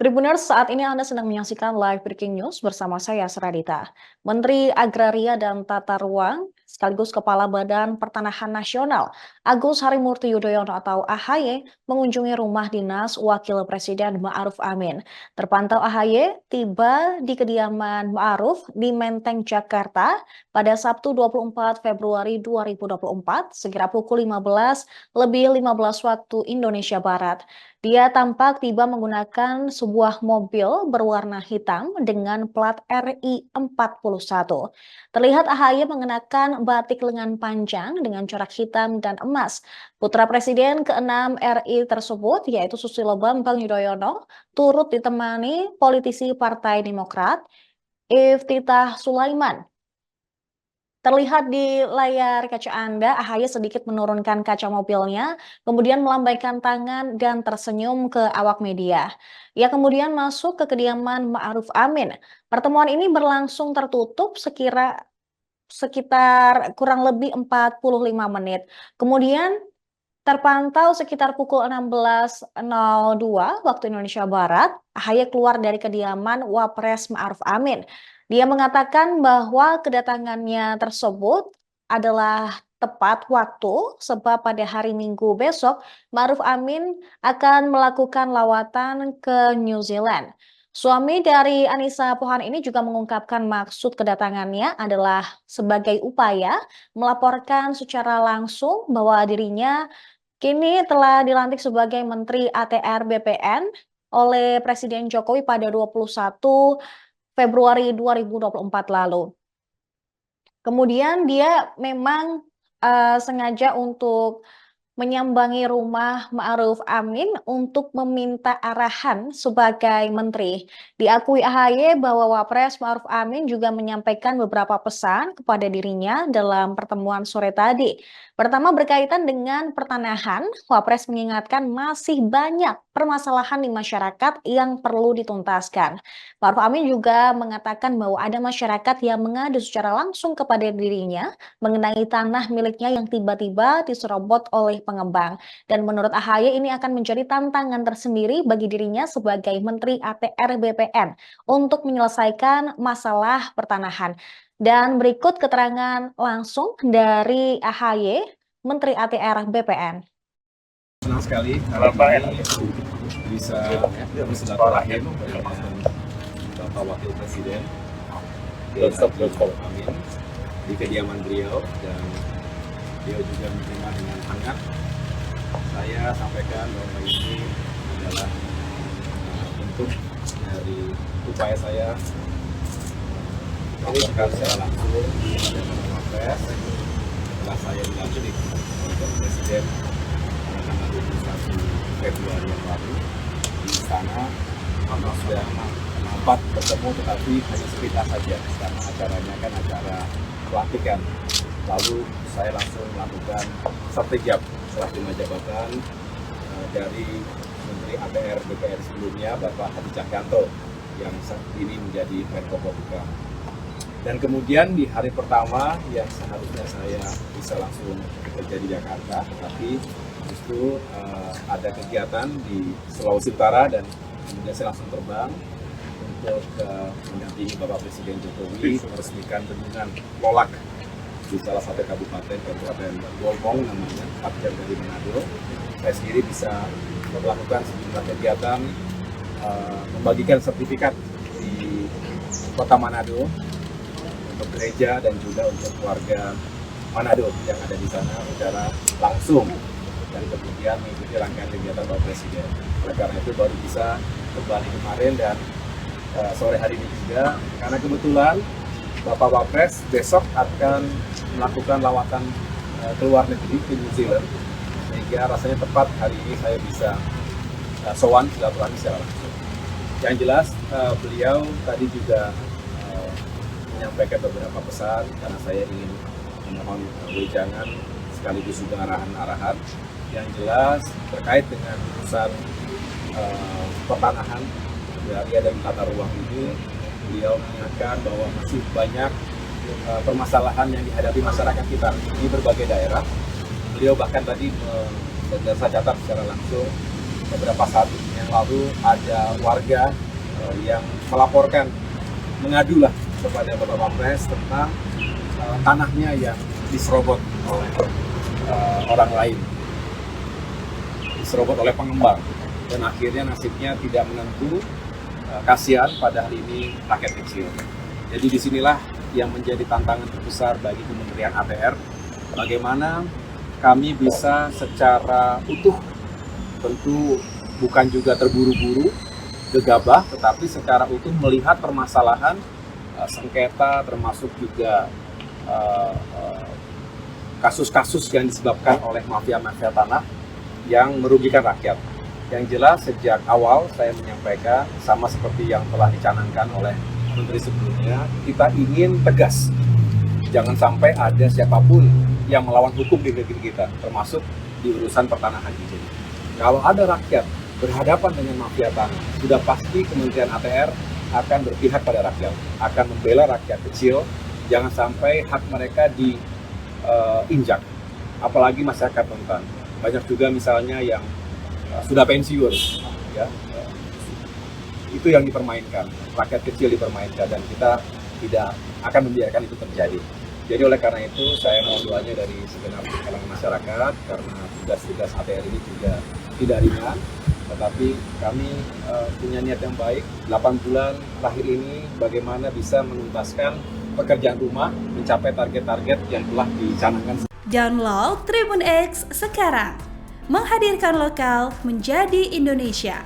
Tribuners, saat ini Anda sedang menyaksikan live breaking news bersama saya, Seradita. Menteri Agraria dan Tata Ruang, sekaligus Kepala Badan Pertanahan Nasional, Agus Harimurti Yudhoyono atau AHY, mengunjungi rumah dinas Wakil Presiden Ma'ruf Amin. Terpantau AHY tiba di kediaman Ma'ruf di Menteng, Jakarta pada Sabtu 24 Februari 2024, sekira pukul 15:15 waktu Indonesia Barat. Dia tampak tiba menggunakan sebuah mobil berwarna hitam dengan plat RI 41. Terlihat AHY mengenakan batik lengan panjang dengan corak hitam dan emas. Putra Presiden ke-6 RI tersebut, yaitu Susilo Bambang Yudhoyono, turut ditemani politisi Partai Demokrat, Iftitah Sulaiman. Terlihat di layar kaca Anda, AHY sedikit menurunkan kaca mobilnya, kemudian melambaikan tangan dan tersenyum ke awak media. Ia kemudian masuk ke kediaman Ma'ruf Amin. Pertemuan ini berlangsung tertutup sekitar kurang lebih 45 menit. Kemudian terpantau sekitar pukul 16:02 waktu Indonesia Barat, AHY keluar dari kediaman Wapres Ma'ruf Amin. Dia mengatakan bahwa kedatangannya tersebut adalah tepat waktu sebab pada hari Minggu besok Ma'ruf Amin akan melakukan lawatan ke New Zealand. Suami dari Anissa Pohan ini juga mengungkapkan maksud kedatangannya adalah sebagai upaya melaporkan secara langsung bahwa dirinya kini telah dilantik sebagai Menteri ATR BPN oleh Presiden Jokowi pada 21 Februari 2024 lalu. Kemudian dia memang sengaja untuk menyambangi rumah Ma'ruf Amin untuk meminta arahan sebagai menteri. Diakui AHY bahwa Wapres Ma'ruf Amin juga menyampaikan beberapa pesan kepada dirinya dalam pertemuan sore tadi. Pertama berkaitan dengan pertanahan, Wapres mengingatkan masih banyak permasalahan di masyarakat yang perlu dituntaskan. Ma'ruf Amin juga mengatakan bahwa ada masyarakat yang mengadu secara langsung kepada dirinya mengenai tanah miliknya yang tiba-tiba diserobot oleh pengembang. Dan menurut AHY ini akan menjadi tantangan tersendiri bagi dirinya sebagai Menteri ATR BPN untuk menyelesaikan masalah pertanahan. Dan berikut keterangan langsung dari AHY, Menteri ATR BPN. Senang sekali hari ini bisa bersilaturahim dengan Bapak Wakil Presiden Amin di kediaman beliau, dan beliau juga menerima dengan hangat. Saya sampaikan bahwa ini adalah bentuk dari upaya saya melaporkan secara langsung kepada Bapak Wapres setelah saya dilantik oleh Presiden pada tanggal 21 Februari yang lalu di istana. Sudah nampak bertemu tetapi hanya sepintas saja karena acaranya kan acara pelantikan. Lalu saya langsung melakukan sertijab serah terima jabatan dari Menteri ATR BPN sebelumnya, Bapak Hadi Cahyanto, yang saat ini menjadi Menko Polhukam. Dan kemudian di hari pertama yang seharusnya saya bisa langsung bekerja di Jakarta, tetapi justru ada kegiatan di Sulawesi Utara, dan kemudian saya langsung terbang untuk mendampingi Bapak Presiden Jokowi meresmikan bendungan Lolak di salah satu kabupaten Golmong namanya, 4 jam dari Manado. Saya sendiri bisa melakukan sejumlah kegiatan, membagikan sertifikat di Kota Manado untuk gereja dan juga untuk warga Manado yang ada di sana secara langsung, dan kemudian mengikuti rangkaian kegiatan Bapak Presiden. Oleh karena itu baru bisa kembali kemarin dan sore hari ini juga, karena kebetulan Bapak Wapres besok akan melakukan lawatan ke luar negeri ke New Zealand, sehingga rasanya tepat hari ini saya bisa sowan silaturahmi secara langsung. Yang jelas beliau tadi juga menyampaikan beberapa pesan karena saya ingin memohon wejangan sekaligus juga arahan-arahan yang jelas terkait dengan urusan pertanahan dari dan tata ruang ini. Beliau mengingatkan bahwa masih banyak permasalahan yang dihadapi masyarakat kita di berbagai daerah. Beliau bahkan tadi saya catat secara langsung beberapa saat yang lalu ada warga yang melaporkan, mengadulah kepada Bapak Wapres tentang tanahnya yang diserobot oleh orang lain, diserobot oleh pengembang, dan akhirnya nasibnya tidak menentu. Kasihan pada hari ini rakyat kecil. Jadi disinilah yang menjadi tantangan terbesar bagi Kementerian ATR, bagaimana kami bisa secara utuh, tentu bukan juga terburu-buru, gegabah, tetapi secara utuh melihat permasalahan sengketa, termasuk juga kasus-kasus yang disebabkan oleh mafia-mafia tanah yang merugikan rakyat. Yang jelas sejak awal saya menyampaikan, sama seperti yang telah dicanangkan oleh Menteri sebelumnya, kita ingin tegas. Jangan sampai ada siapapun yang melawan hukum di negeri kita, termasuk di urusan pertanahan di sini. Kalau ada rakyat berhadapan dengan mafia tanah, sudah pasti Kementerian ATR akan berpihak pada rakyat, akan membela rakyat kecil, jangan sampai hak mereka diinjak, apalagi masyarakat rentan. Banyak juga misalnya yang sudah pensiun, ya, itu yang dipermainkan, rakyat kecil dipermainkan, dan kita tidak akan membiarkan itu terjadi. Jadi oleh karena itu saya mohon doanya dari segenap kalangan masyarakat, karena tugas-tugas ATR ini juga tidak ringan, tetapi kami punya niat yang baik. 8 bulan terakhir ini bagaimana bisa menuntaskan pekerjaan rumah, mencapai target-target yang telah dicanangkan. Download Tribun X sekarang, menghadirkan lokal menjadi Indonesia.